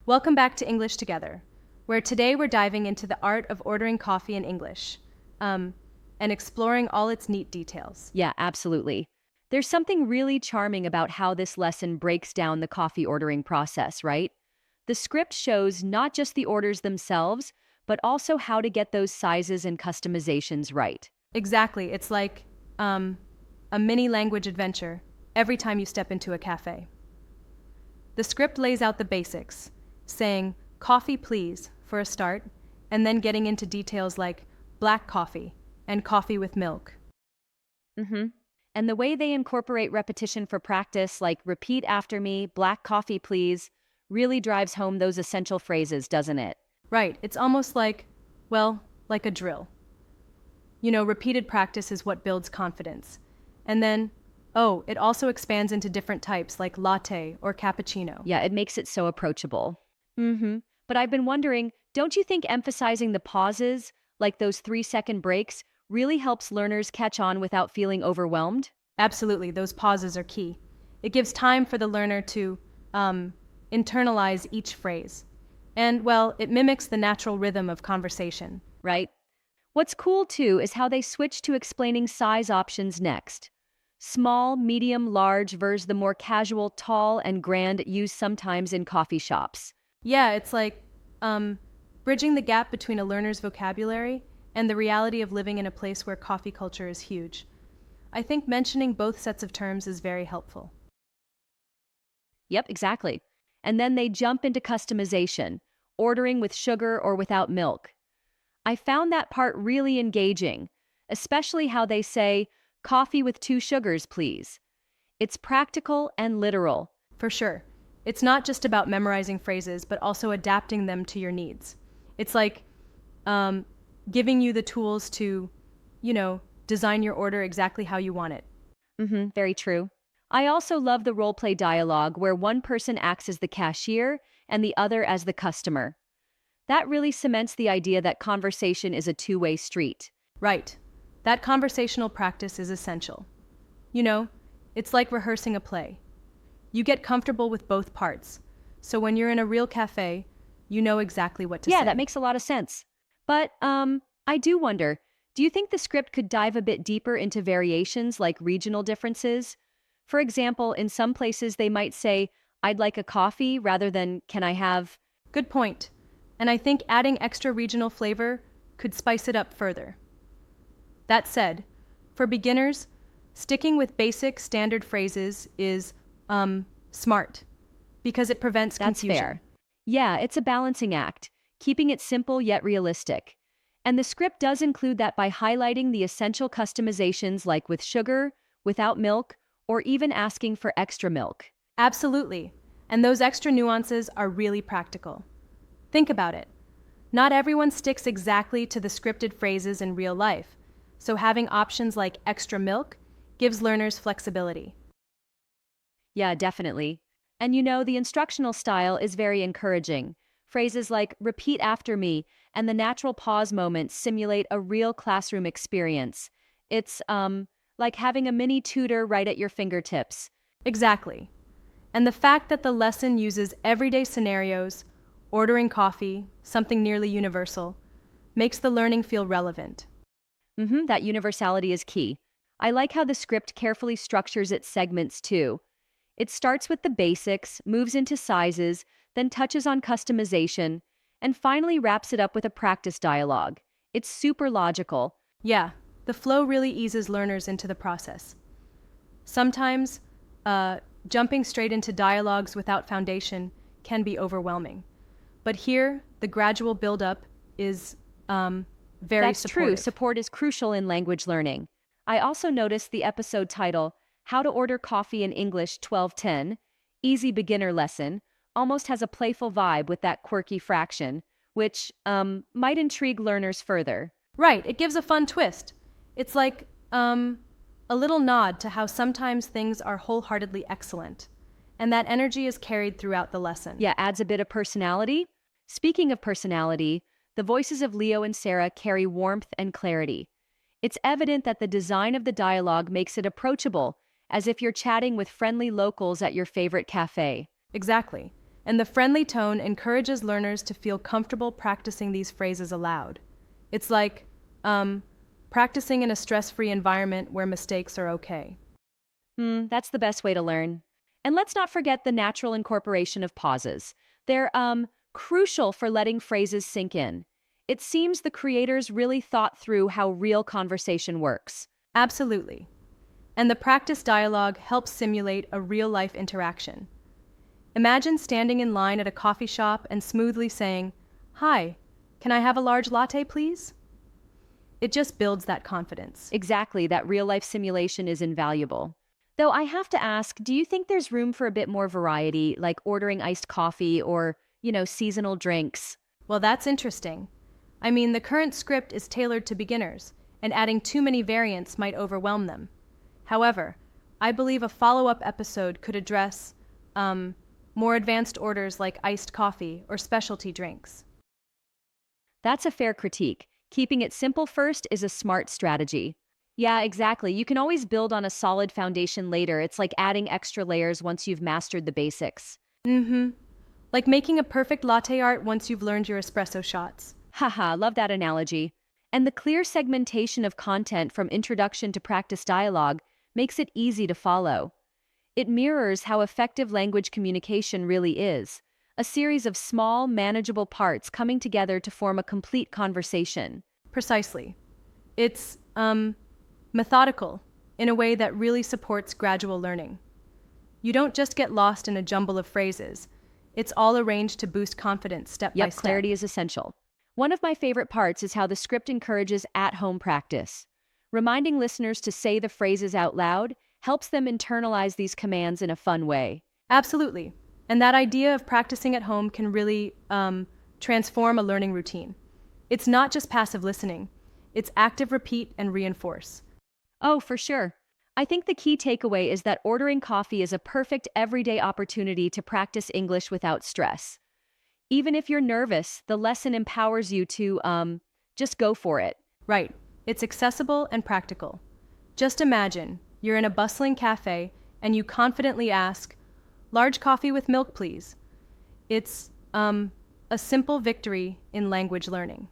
Welcome back to English Together, where today we're diving into the art of ordering coffee in English, and exploring all its neat details. Yeah, absolutely. There's something really charming about how this lesson breaks down the coffee ordering process, right? The script shows not just the orders themselves, but also how to get those sizes and customizations right. Exactly, it's like a mini language adventure every time you step into a cafe. The script lays out the basics, saying, coffee please, for a start, and then getting into details like black coffee and coffee with milk. Mm-hmm. And the way they incorporate repetition for practice, like repeat after me, black coffee please, really drives home those essential phrases, doesn't it? Right, it's almost like, well, like a drill. You know, repeated practice is what builds confidence. And then, oh, it also expands into different types like latte or cappuccino. Yeah, it makes it so approachable. Mm-hmm. But I've been wondering, don't you think emphasizing the pauses, like those 3-second breaks, really helps learners catch on without feeling overwhelmed? Absolutely, those pauses are key. It gives time for the learner to internalize each phrase. And, well, it mimics the natural rhythm of conversation. Right? What's cool too is how they switch to explaining size options next. Small, medium, large versus the more casual tall and grand used sometimes in coffee shops. Yeah, it's like bridging the gap between a learner's vocabulary and the reality of living in a place where coffee culture is huge. I think mentioning both sets of terms is very helpful. Yep, exactly. And then they jump into customization, ordering with sugar or without milk. I found that part really engaging, especially how they say, coffee with 2 sugars, please. It's practical and literal. For sure. It's not just about memorizing phrases, but also adapting them to your needs. It's like um, giving you the tools to, design your order exactly how you want it. Mm-hmm, very true. I also love the role play dialogue where one person acts as the cashier and the other as the customer. That really cements the idea that conversation is a two-way street. Right. That conversational practice is essential. You know, it's like rehearsing a play. You get comfortable with both parts. So when you're in a real cafe, you know exactly what to Yeah, say. that makes a lot of sense. But, I do wonder, do you think the script could dive a bit deeper into variations like regional differences? For example, in some places they might say, I'd like a coffee rather than, can I have? Good point. And I think adding extra regional flavor could spice it up further. That said, for beginners, sticking with basic standard phrases is smart because it prevents That's confusion. fair. Yeah, it's a balancing act, keeping it simple yet realistic. And the script does include that by highlighting the essential customizations like with sugar, without milk, or even asking for extra milk. Absolutely. And those extra nuances are really practical. Think about it. Not everyone sticks exactly to the scripted phrases in real life, so having options like extra milk gives learners flexibility. Yeah, definitely. And the instructional style is very encouraging. Phrases like repeat after me and the natural pause moments simulate a real classroom experience. It's, like having a mini tutor right at your fingertips. Exactly. And the fact that the lesson uses everyday scenarios, ordering coffee, something nearly universal, makes the learning feel relevant. Mm-hmm, that universality is key. I like how the script carefully structures its segments too. It starts with the basics, moves into sizes, then touches on customization, and finally wraps it up with a practice dialogue. It's super logical. Yeah, the flow really eases learners into the process. Sometimes, jumping straight into dialogues without foundation can be overwhelming. But here, the gradual build-up is very That's true. supportive. Support is crucial in language learning. I also noticed the episode title, How to Order Coffee in English 1210, Easy Beginner Lesson, almost has a playful vibe with that quirky fraction, which, might intrigue learners further. Right, it gives a fun twist. It's like a little nod to how sometimes things are wholeheartedly excellent, and that energy is carried throughout the lesson. Yeah, adds a bit of personality. Speaking of personality, the voices of Leo and Sarah carry warmth and clarity. It's evident that the design of the dialogue makes it approachable, as if you're chatting with friendly locals at your favorite cafe. Exactly. And the friendly tone encourages learners to feel comfortable practicing these phrases aloud. It's like, practicing in a stress-free environment where mistakes are okay. That's the best way to learn. And let's not forget the natural incorporation of pauses. They're crucial for letting phrases sink in. It seems the creators really thought through how real conversation works. Absolutely. And the practice dialogue helps simulate a real-life interaction. Imagine standing in line at a coffee shop and smoothly saying, "Hi, can I have a large latte, please?" It just builds that confidence. Exactly, that real-life simulation is invaluable. Though I have to ask, do you think there's room for a bit more variety, like ordering iced coffee or, seasonal drinks? Well, that's interesting. I mean, the current script is tailored to beginners, and adding too many variants might overwhelm them. However, I believe a follow-up episode could address more advanced orders like iced coffee or specialty drinks. That's a fair critique. Keeping it simple first is a smart strategy. Yeah, exactly. You can always build on a solid foundation later. It's like adding extra layers once you've mastered the basics. Mm-hmm. Like making a perfect latte art once you've learned your espresso shots. Haha, love that analogy. And the clear segmentation of content from introduction to practice dialogue makes it easy to follow. It mirrors how effective language communication really is, a series of small, manageable parts coming together to form a complete conversation. Precisely. It's, methodical in a way that really supports gradual learning. You don't just get lost in a jumble of phrases. It's all arranged to boost confidence step by Yep, step. clarity is essential. One of my favorite parts is how the script encourages at-home practice. Reminding listeners to say the phrases out loud helps them internalize these commands in a fun way. Absolutely. And that idea of practicing at home can really transform a learning routine. It's not just passive listening, it's active repeat and reinforce. Oh, for sure. I think the key takeaway is that ordering coffee is a perfect everyday opportunity to practice English without stress. Even if you're nervous, the lesson empowers you to, just go for it. Right. It's accessible and practical. Just imagine you're in a bustling cafe and you confidently ask, "Large coffee with milk, please." It's a simple victory in language learning.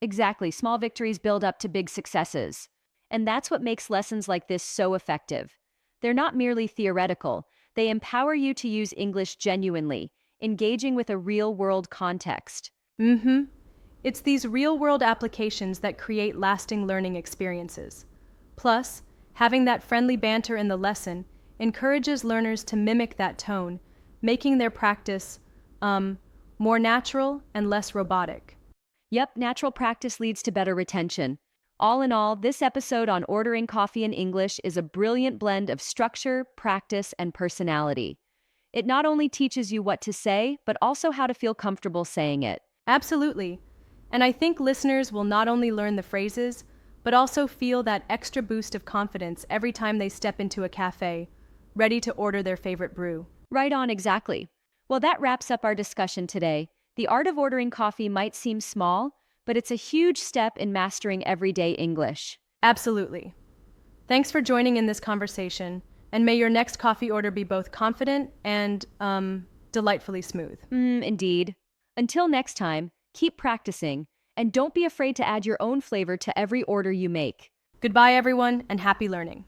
Exactly, small victories build up to big successes. And that's what makes lessons like this so effective. They're not merely theoretical, they empower you to use English genuinely, engaging with a real-world context. Mm-hmm. It's these real-world applications that create lasting learning experiences. Plus, having that friendly banter in the lesson encourages learners to mimic that tone, making their practice more natural and less robotic. Yep, natural practice leads to better retention. All in all, this episode on ordering coffee in English is a brilliant blend of structure, practice, and personality. It not only teaches you what to say, but also how to feel comfortable saying it. Absolutely. And I think listeners will not only learn the phrases, but also feel that extra boost of confidence every time they step into a cafe, ready to order their favorite brew. Right on, exactly. Well, that wraps up our discussion today. The art of ordering coffee might seem small, but it's a huge step in mastering everyday English. Absolutely. Thanks for joining in this conversation, and may your next coffee order be both confident and, delightfully smooth. Indeed. Until next time, keep practicing, and don't be afraid to add your own flavor to every order you make. Goodbye, everyone, and happy learning.